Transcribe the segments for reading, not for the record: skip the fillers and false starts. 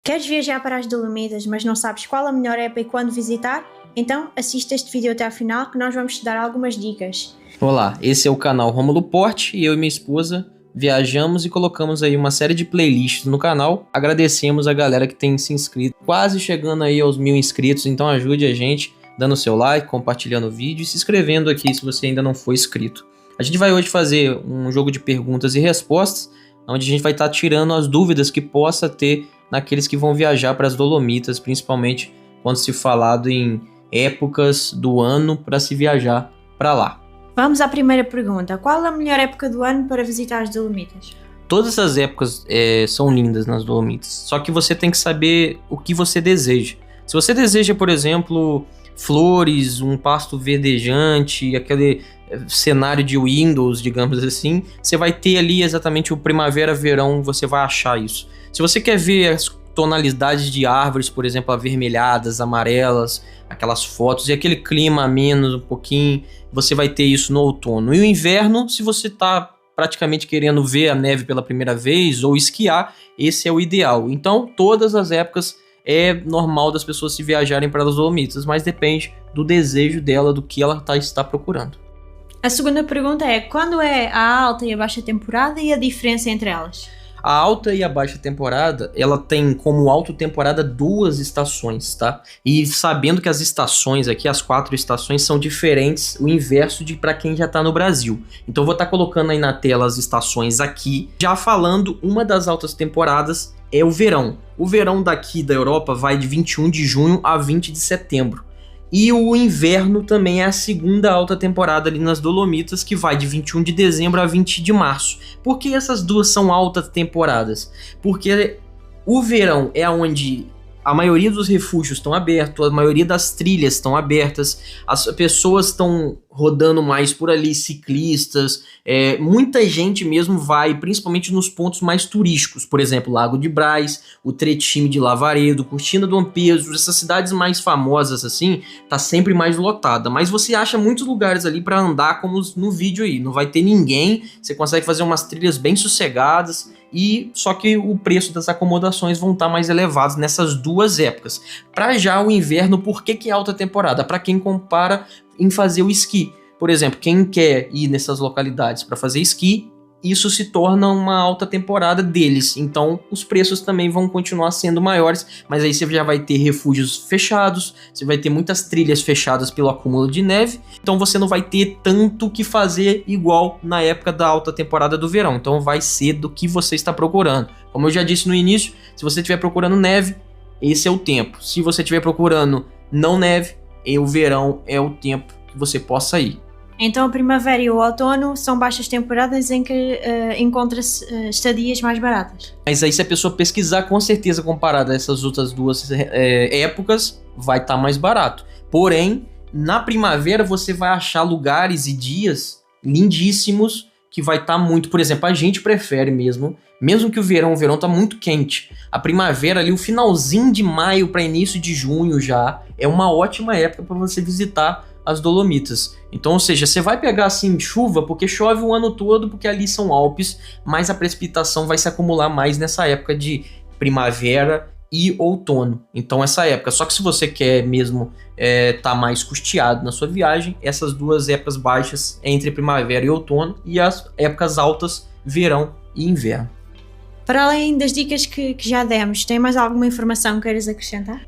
Queres viajar para as Dolomitas, mas não sabes qual a melhor época e quando visitar? Então assista este vídeo até ao final que nós vamos te dar algumas dicas. Olá, esse é o canal Rômulo Porte e eu e minha esposa viajamos e colocamos aí uma série de playlists no canal. Agradecemos a galera que tem se inscrito, quase chegando aí aos 1000 inscritos, então ajude a gente dando seu like, compartilhando o vídeo e se inscrevendo aqui se você ainda não for inscrito. A gente vai hoje fazer um jogo de perguntas e respostas, onde a gente vai estar tirando as dúvidas que possa ter naqueles que vão viajar para as Dolomitas, principalmente quando se falado em épocas do ano para se viajar para lá. Vamos à primeira pergunta. Qual a melhor época do ano para visitar as Dolomitas? Todas as épocas são lindas nas Dolomitas, só que você tem que saber o que você deseja. Se você deseja, por exemplo, flores, um pasto verdejante, aquele cenário de Windows, digamos assim, você vai ter ali exatamente o primavera-verão, você vai achar isso. Se você quer ver as tonalidades de árvores, por exemplo, avermelhadas, amarelas, aquelas fotos e aquele clima ameno um pouquinho, você vai ter isso no outono. E o inverno, se você está praticamente querendo ver a neve pela primeira vez ou esquiar, esse é o ideal. Então, todas as épocas é normal das pessoas se viajarem para as Dolomitas, mas depende do desejo dela, do que ela está procurando. A segunda pergunta é: quando é a alta e a baixa temporada e a diferença entre elas? A alta e a baixa temporada, ela tem como alta temporada 2 estações, tá? E sabendo que as estações aqui, as 4 estações, são diferentes, o inverso de para quem já tá no Brasil. Então eu vou estar colocando aí na tela as estações aqui. Já falando, uma das altas temporadas é o verão. O verão daqui da Europa vai de 21 de junho a 20 de setembro. E o inverno também é a segunda alta temporada ali nas Dolomitas, que vai de 21 de dezembro a 20 de março. Por que essas duas são altas temporadas? Porque o verão é onde a maioria dos refúgios estão abertos, a maioria das trilhas estão abertas, as pessoas estão rodando mais por ali, ciclistas, muita gente mesmo vai, principalmente nos pontos mais turísticos, por exemplo, Lago de Braz, o Tretime de Lavaredo, Cortina do Ampezzo, essas cidades mais famosas assim, tá sempre mais lotada, mas você acha muitos lugares ali para andar como no vídeo aí, não vai ter ninguém, você consegue fazer umas trilhas bem sossegadas, e só que o preço das acomodações vão estar mais elevados nessas duas épocas. Para já o inverno, por que é alta temporada? Para quem compara em fazer o esqui. Por exemplo, quem quer ir nessas localidades para fazer esqui, isso se torna uma alta temporada deles. Então os preços também vão continuar sendo maiores, mas aí você já vai ter refúgios fechados, você vai ter muitas trilhas fechadas pelo acúmulo de neve, então você não vai ter tanto o que fazer igual na época da alta temporada do verão. Então vai ser do que você está procurando. Como eu já disse no início, se você estiver procurando neve, esse é o tempo. Se você estiver procurando não neve, o verão é o tempo que você possa ir. Então a primavera e o outono são baixas temporadas em que encontra-se estadias mais baratas. Mas aí se a pessoa pesquisar, com certeza comparada a essas outras duas épocas, vai estar mais barato. Porém, na primavera você vai achar lugares e dias lindíssimos que vai estar muito... Por exemplo, a gente prefere mesmo que o verão tá muito quente. A primavera ali, o finalzinho de maio para início de junho já, é uma ótima época para você visitar as Dolomitas. Então, ou seja, você vai pegar assim chuva, porque chove o ano todo, porque ali são Alpes, mas a precipitação vai se acumular mais nessa época de primavera e outono. Então essa época, só que se você quer mesmo tá mais custeado na sua viagem, essas duas épocas baixas entre primavera e outono, e as épocas altas, verão e inverno. Para além das dicas que já demos, tem mais alguma informação que queiras acrescentar?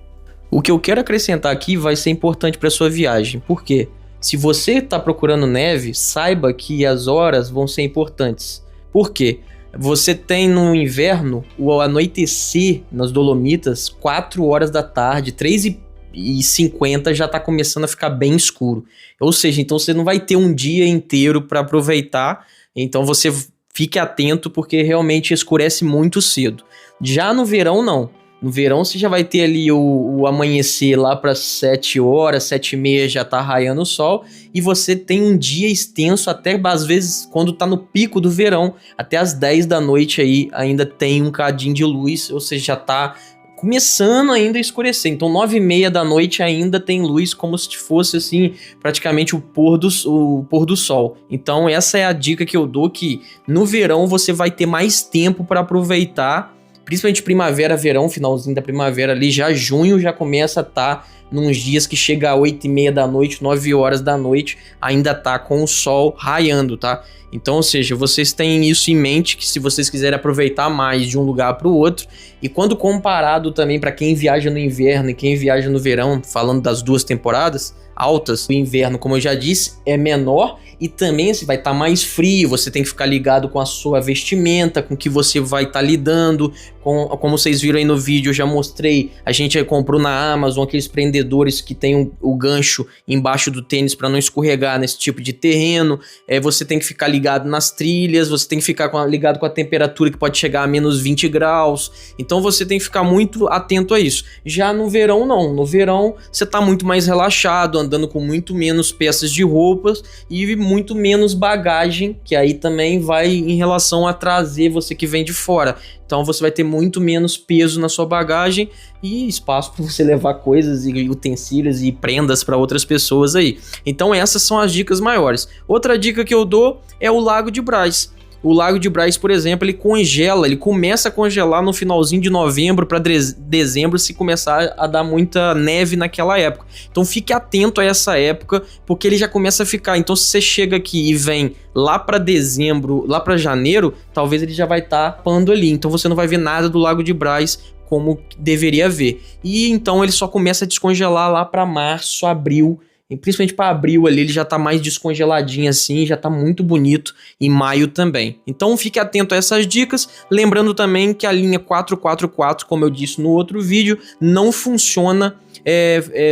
O que eu quero acrescentar aqui vai ser importante para sua viagem. Por quê? Se você está procurando neve, saiba que as horas vão ser importantes. Por quê? Você tem no inverno o anoitecer nas Dolomitas 4 horas da tarde, 3h50 já está começando a ficar bem escuro. Ou seja, então você não vai ter um dia inteiro para aproveitar. Então você fique atento porque realmente escurece muito cedo. Já no verão não. No verão você já vai ter ali o amanhecer lá para 7 horas, 7h30 já tá raiando o sol, e você tem um dia extenso até às vezes quando tá no pico do verão, até as 10 da noite aí ainda tem um cadinho de luz, ou seja, já tá começando ainda a escurecer. Então 9h30 da noite ainda tem luz, como se fosse assim praticamente o pôr do sol. Então essa é a dica que eu dou, que no verão você vai ter mais tempo para aproveitar principalmente primavera, verão, finalzinho da primavera ali, já junho já começa a estar nos dias que chega a 8h30 da noite, 9 horas da noite, ainda tá com o sol raiando, tá? Então, ou seja, vocês têm isso em mente, que se vocês quiserem aproveitar mais de um lugar para o outro, e quando comparado também para quem viaja no inverno e quem viaja no verão, falando das duas temporadas altas, o inverno, como eu já disse, é menor e também vai estar mais frio, você tem que ficar ligado com a sua vestimenta, com o que você vai estar lidando, como vocês viram aí no vídeo, eu já mostrei, a gente comprou na Amazon aqueles prendedores que tem o gancho embaixo do tênis para não escorregar nesse tipo de terreno, você tem que ficar ligado nas trilhas, você tem que ficar ligado com a temperatura que pode chegar a menos 20 graus, então você tem que ficar muito atento a isso. Já no verão não, no verão você tá muito mais relaxado, andando com muito menos peças de roupas e muito menos bagagem, que aí também vai em relação a trazer você que vem de fora. Então você vai ter muito menos peso na sua bagagem e espaço para você levar coisas e utensílios e prendas para outras pessoas aí. Então essas são as dicas maiores. Outra dica que eu dou é o Lago de Braz. O Lago de Braz, por exemplo, ele começa a congelar no finalzinho de novembro para dezembro, se começar a dar muita neve naquela época. Então fique atento a essa época, porque ele já começa a ficar. Então se você chega aqui e vem lá para dezembro, lá para janeiro, talvez ele já vai estar tapando ali. Então você não vai ver nada do Lago de Braz como deveria ver. E então ele só começa a descongelar lá para março, abril. E principalmente para abril ali, ele já tá mais descongeladinho assim, já tá muito bonito, em maio também. Então fique atento a essas dicas, lembrando também que a linha 444, como eu disse no outro vídeo, não funciona,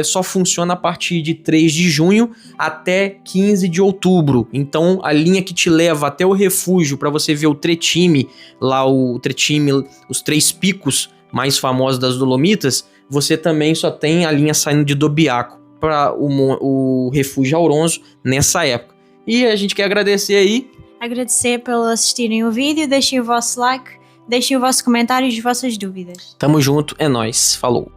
só funciona a partir de 3 de junho até 15 de outubro. Então a linha que te leva até o refúgio para você ver o Tretime, lá o Tretime, os 3 picos mais famosos das Dolomitas, você também só tem a linha saindo de Dobiaco para o refúgio Auronzo nessa época. E a gente quer agradecer aí. Agradecer por assistirem o vídeo, deixem o vosso like, deixem o vosso comentário e as vossas dúvidas. Tamo junto, é nóis, falou.